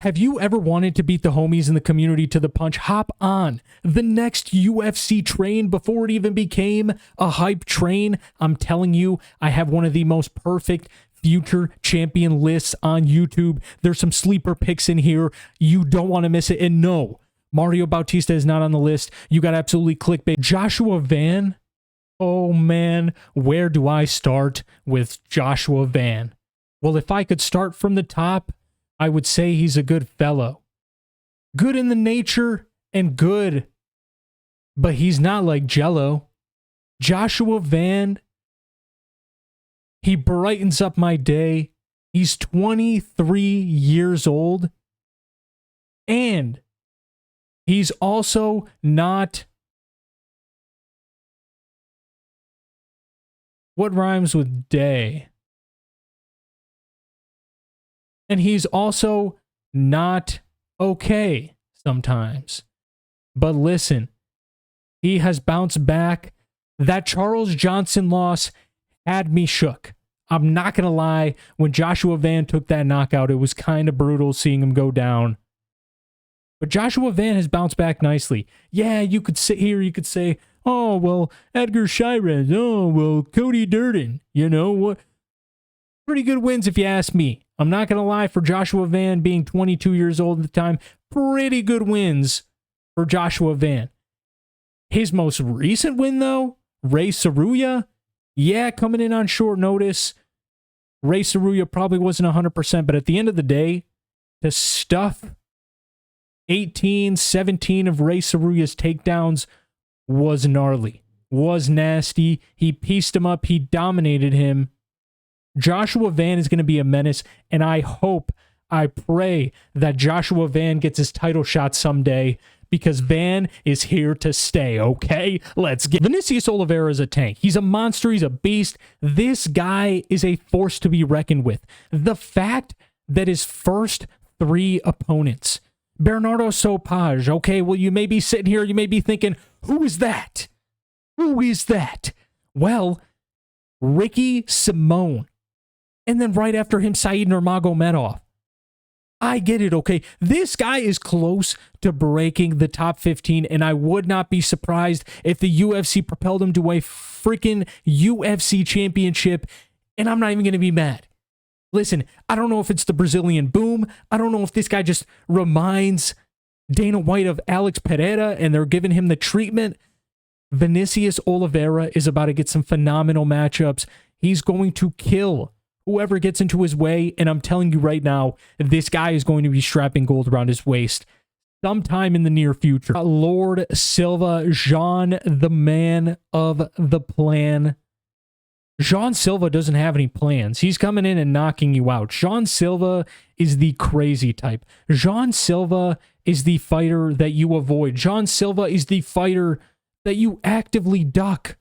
Have you ever wanted to beat the homies in the community to the punch? Hop on the next UFC train before it even became a hype train. I'm telling you, I have one of the most perfect future champion lists on YouTube. There's some sleeper picks in here. You don't want to miss it. And no, Mario Bautista is not on the list. You got absolutely clickbait. Joshua Van. Oh man, where do I start with Joshua Van? Well, if I could start from the top, I would say he's a good fellow. Good in the nature and good, but he's not like Jello. Joshua Van, he brightens up my day. He's 23 years old, and he's also not... What rhymes with day? And he's also not okay sometimes. But listen, he has bounced back. That Charles Johnson loss had me shook. I'm not going to lie. When Joshua Van took that knockout, it was kind of brutal seeing him go down. But Joshua Van has bounced back nicely. Yeah, you could sit here, you could say, oh, well, Edgar Shirez. Oh, well, Cody Durden. You know what? Pretty good wins if you ask me. I'm not going to lie, for Joshua Van being 22 years old at the time, pretty good wins for Joshua Van. His most recent win, though, Ray Saruya, yeah, coming in on short notice. Ray Saruya probably wasn't 100%, but at the end of the day, to stuff 18, 17 of Ray Saruya's takedowns was gnarly, was nasty. He pieced him up. He dominated him. Joshua Van is going to be a menace, and I hope, I pray that Joshua Van gets his title shot someday, because Van is here to stay, okay? Let's get... Vinicius Oliveira is a tank. He's a monster. He's a beast. This guy is a force to be reckoned with. The fact that his first 3 opponents, Bernardo Sopage, okay, well, you may be sitting here, you may be thinking, who is that? Who is that? Well, Ricky Simone. And then right after him, Said Nurmagomedov. I get it, okay? This guy is close to breaking the top 15, and I would not be surprised if the UFC propelled him to a freaking UFC championship, and I'm not even going to be mad. Listen, I don't know if it's the Brazilian boom. I don't know if this guy just reminds Dana White of Alex Pereira, and they're giving him the treatment. Vinicius Oliveira is about to get some phenomenal matchups. He's going to kill whoever gets into his way, and I'm telling you right now, this guy is going to be strapping gold around his waist sometime in the near future. Lord Silva, Jean, the man of the plan. Jean Silva doesn't have any plans. He's coming in and knocking you out. Jean Silva is the crazy type. Jean Silva is the fighter that you avoid. Jean Silva is the fighter that you actively duck,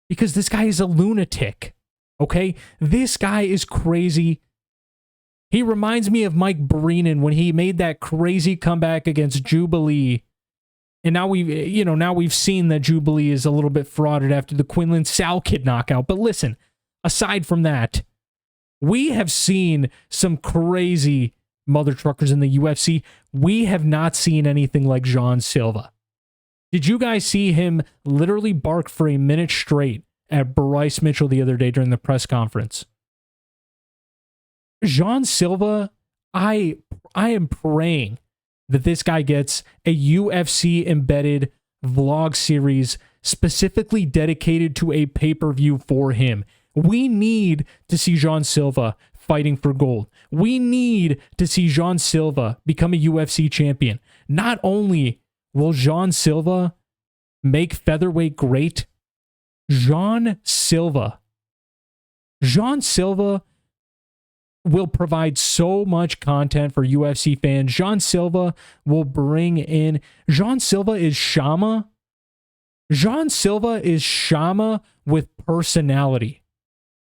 because this guy is a lunatic. Okay, this guy is crazy. He reminds me of Mike Brennan when he made that crazy comeback against Jubilee. And now we've seen that Jubilee is a little bit frauded after the Quinlan Sal Kid knockout. But listen, aside from that, we have seen some crazy mother truckers in the UFC. We have not seen anything like Jean Silva. Did you guys see him literally bark for a minute straight at Bryce Mitchell the other day during the press conference? Jean Silva, I am praying that this guy gets a UFC embedded vlog series specifically dedicated to a pay-per-view for him. We need to see Jean Silva fighting for gold. We need to see Jean Silva become a UFC champion. Not only will Jean Silva make featherweight great, Jean Silva will provide so much content for UFC fans. Jean Silva will bring in... Jean Silva is Shama. Jean Silva is Shama with personality.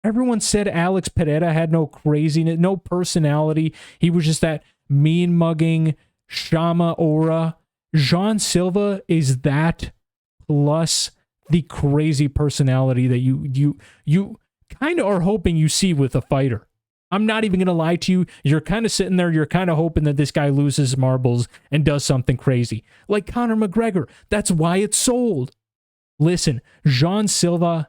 Everyone said Alex Pereira had no craziness, no personality. He was just that mean-mugging Shama aura. Jean Silva is that, plus the crazy personality that you kind of are hoping you see with a fighter. I'm not even going to lie to you. You're kind of sitting there. You're kind of hoping that this guy loses marbles and does something crazy. Like Conor McGregor. That's why it's sold. Listen, Jean Silva,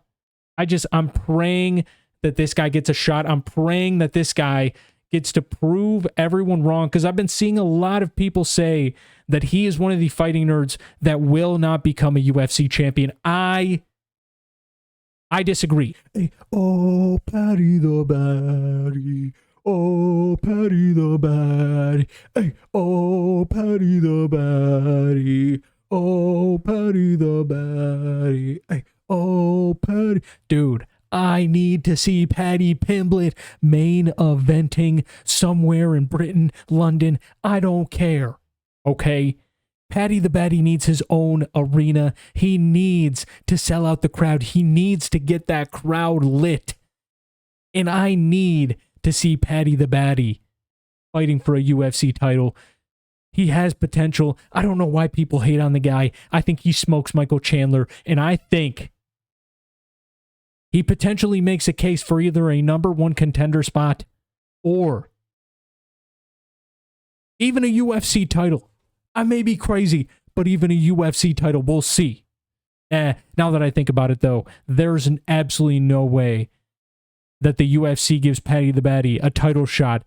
I'm praying that this guy gets a shot. I'm praying that this guy gets to prove everyone wrong, because I've been seeing a lot of people say that he is one of the fighting nerds that will not become a UFC champion. I disagree. Hey, oh, Paddy the Baddy. Oh, Paddy the Baddy. Hey, oh, Paddy the Baddy. Oh, Paddy the Baddy. Hey, oh, Paddy. Dude, I need to see Paddy Pimblett main eventing somewhere in Britain, London. I don't care. Okay? Paddy the Baddy needs his own arena. He needs to sell out the crowd. He needs to get that crowd lit. And I need to see Paddy the Baddy fighting for a UFC title. He has potential. I don't know why people hate on the guy. I think he smokes Michael Chandler, and I think he potentially makes a case for either a number one contender spot or even a UFC title. I may be crazy, but even a UFC title, we'll see. Now that I think about it, though, there's absolutely no way that the UFC gives Paddy the Baddy a title shot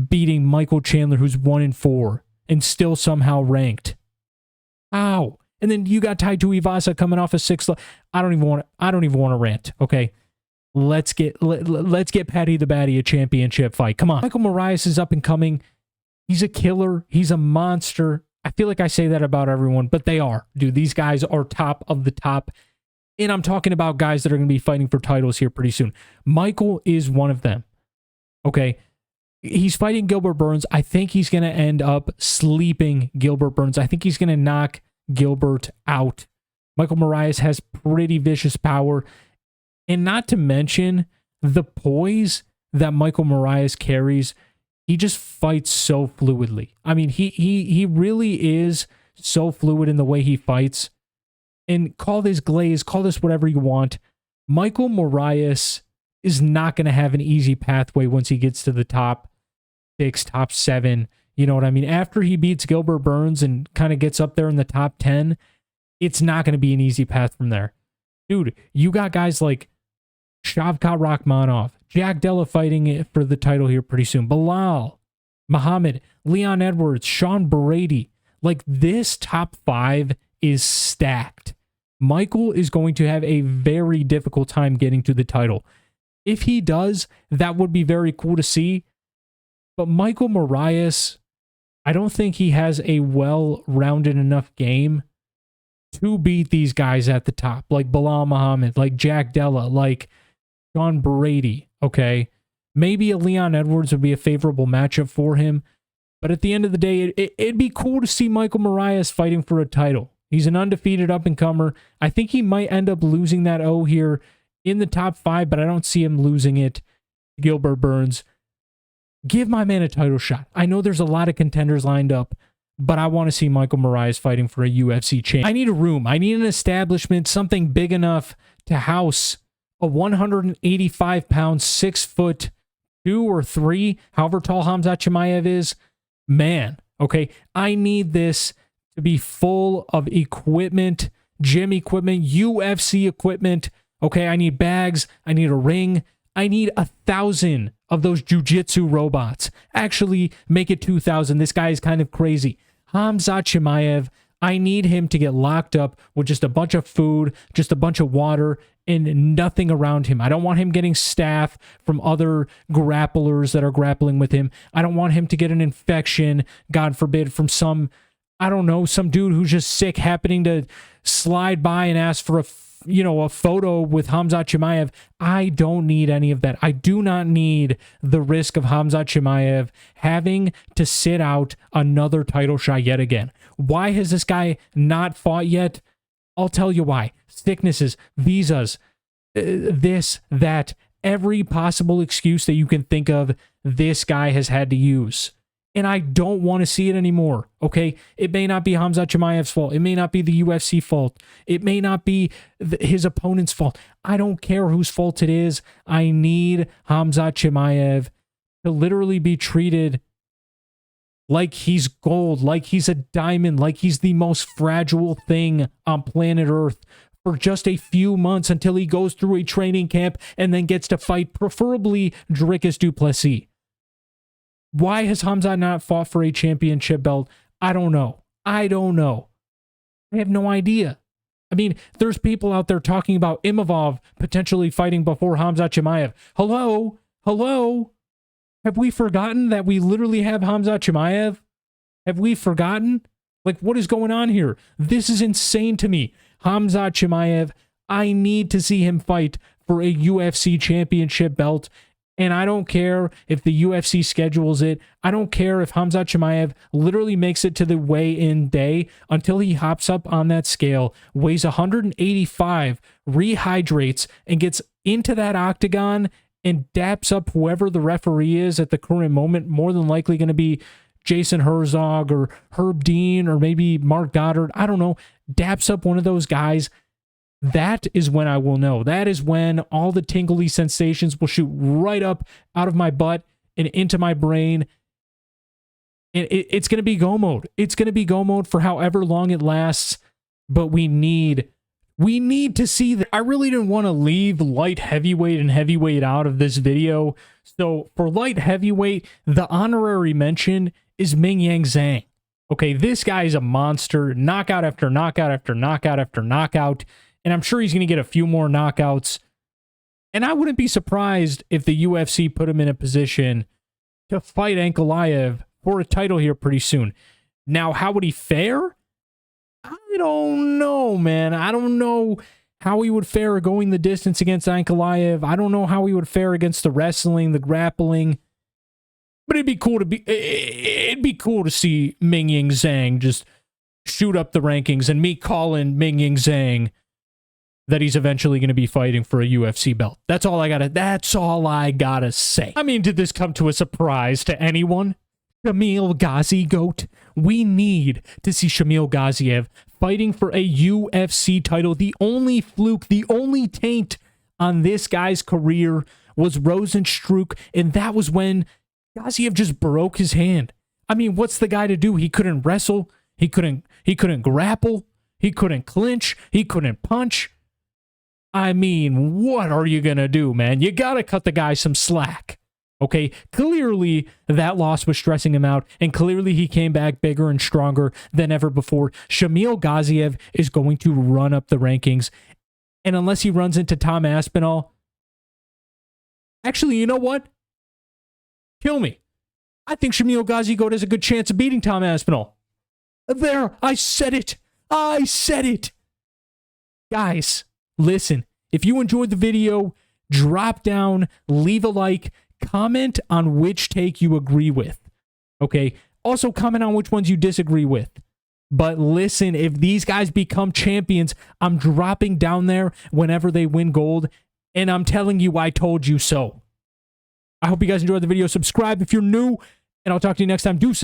beating Michael Chandler, who's 1-4 and still somehow ranked. How? And then you got Tai Tuivasa coming off a 6th. I don't even want to rant. Okay, let's get Paddy the Baddy a championship fight. Come on. Michael Moraes is up and coming. He's a killer. He's a monster. I feel like I say that about everyone, but they are. Dude, these guys are top of the top. And I'm talking about guys that are going to be fighting for titles here pretty soon. Michael is one of them. Okay. He's fighting Gilbert Burns. I think he's going to end up sleeping Gilbert Burns. I think he's going to knock Gilbert out. Michael Moraes has pretty vicious power. And not to mention the poise that Michael Moraes carries. He just fights so fluidly. I mean, he really is so fluid in the way he fights. And call this glaze, call this whatever you want. Michael Moraes is not going to have an easy pathway once he gets to the top 6, top 7. You know what I mean? After he beats Gilbert Burns and kind of gets up there in the top 10, it's not going to be an easy path from there. Dude, you got guys like Shavkat Rakhmonov, Jack Della fighting it for the title here pretty soon. Bilal, Muhammad, Leon Edwards, Sean Brady. Like, this top 5 is stacked. Michael is going to have a very difficult time getting to the title. If he does, that would be very cool to see. But Michael Moraes, I don't think he has a well-rounded enough game to beat these guys at the top, like Bilal Muhammad, like Jack Della, like Sean Brady, okay? Maybe a Leon Edwards would be a favorable matchup for him, but at the end of the day, it'd be cool to see Michael Moraes fighting for a title. He's an undefeated up-and-comer. I think he might end up losing that O here in the top 5, but I don't see him losing it to Gilbert Burns. Give my man a title shot. I know there's a lot of contenders lined up, but I want to see Michael Moraes fighting for a UFC champ. I need a room. I need an establishment, something big enough to house a 185-pound, 6'2" or 3", however tall Khamzat Chimaev is. Man, okay, I need this to be full of equipment, gym equipment, UFC equipment. Okay, I need bags. I need a ring. I need 1,000 of those jiu-jitsu robots. Actually, make it 2,000. This guy is kind of crazy. Khamzat Chimaev, I need him to get locked up with just a bunch of food, just a bunch of water, and nothing around him. I don't want him getting staph from other grapplers that are grappling with him. I don't want him to get an infection, God forbid, from some, I don't know, some dude who's just sick happening to slide by and ask for a photo with Khamzat Chimaev. I don't need any of that. I do not need the risk of Khamzat Chimaev having to sit out another title shot yet again. Why has this guy not fought yet? I'll tell you why. Sicknesses, visas, this, that, every possible excuse that you can think of, this guy has had to use. And I don't want to see it anymore, okay? It may not be Khamzat Chimaev's fault. It may not be the UFC fault. It may not be his opponent's fault. I don't care whose fault it is. I need Khamzat Chimaev to literally be treated like he's gold, like he's a diamond, like he's the most fragile thing on planet Earth for just a few months until he goes through a training camp and then gets to fight, preferably Dricus du Plessis. Why has Khamzat not fought for a championship belt? I don't know. I have no idea. I mean, there's people out there talking about Imavov potentially fighting before Khamzat Chimaev. Hello? Have we forgotten that we literally have Khamzat Chimaev? Have we forgotten? Like, what is going on here? This is insane to me. Khamzat Chimaev, I need to see him fight for a UFC championship belt. And I don't care if the UFC schedules it. I don't care if Khamzat Chimaev literally makes it to the weigh-in day until he hops up on that scale, weighs 185, rehydrates, and gets into that octagon and daps up whoever the referee is at the current moment, more than likely going to be Jason Herzog or Herb Dean or maybe Mark Goddard. I don't know. Daps up one of those guys. That is when I will know. That is when all the tingly sensations will shoot right up out of my butt and into my brain. And it's going to be go mode. It's going to be go mode for however long it lasts. But we need to see that. I really didn't want to leave light heavyweight and heavyweight out of this video. So for light heavyweight, the honorary mention is Mingyang Zhang. Okay, this guy is a monster. Knockout after knockout after knockout after knockout. And I'm sure he's going to get a few more knockouts. And I wouldn't be surprised if the UFC put him in a position to fight Ankalaev for a title here pretty soon. Now, how would he fare? I don't know, man. I don't know how he would fare going the distance against Ankalaev. I don't know how he would fare against the wrestling, the grappling. But it'd be cool to see Mingyang Zhang just shoot up the rankings and me calling Mingyang Zhang that he's eventually going to be fighting for a UFC belt. That's all I gotta say. I mean, did this come to a surprise to anyone? Shamil Ghazi, GOAT. We need to see Shamil Gaziev fighting for a UFC title. The only fluke, the only taint on this guy's career was Rosenstruck, and that was when Gaziev just broke his hand. I mean, what's the guy to do? He couldn't wrestle. He couldn't grapple. He couldn't clinch. He couldn't punch. I mean, what are you going to do, man? You got to cut the guy some slack. Okay, clearly that loss was stressing him out, and clearly he came back bigger and stronger than ever before. Shamil Gaziev is going to run up the rankings, and unless he runs into Tom Aspinall, actually, you know what? Kill me. I think Shamil Gaziev has a good chance of beating Tom Aspinall. There, I said it. Guys, listen, if you enjoyed the video, drop down, leave a like, comment on which take you agree with. Okay? Also, comment on which ones you disagree with. But listen, if these guys become champions, I'm dropping down there whenever they win gold, and I'm telling you, I told you so. I hope you guys enjoyed the video. Subscribe if you're new, and I'll talk to you next time. Deuces.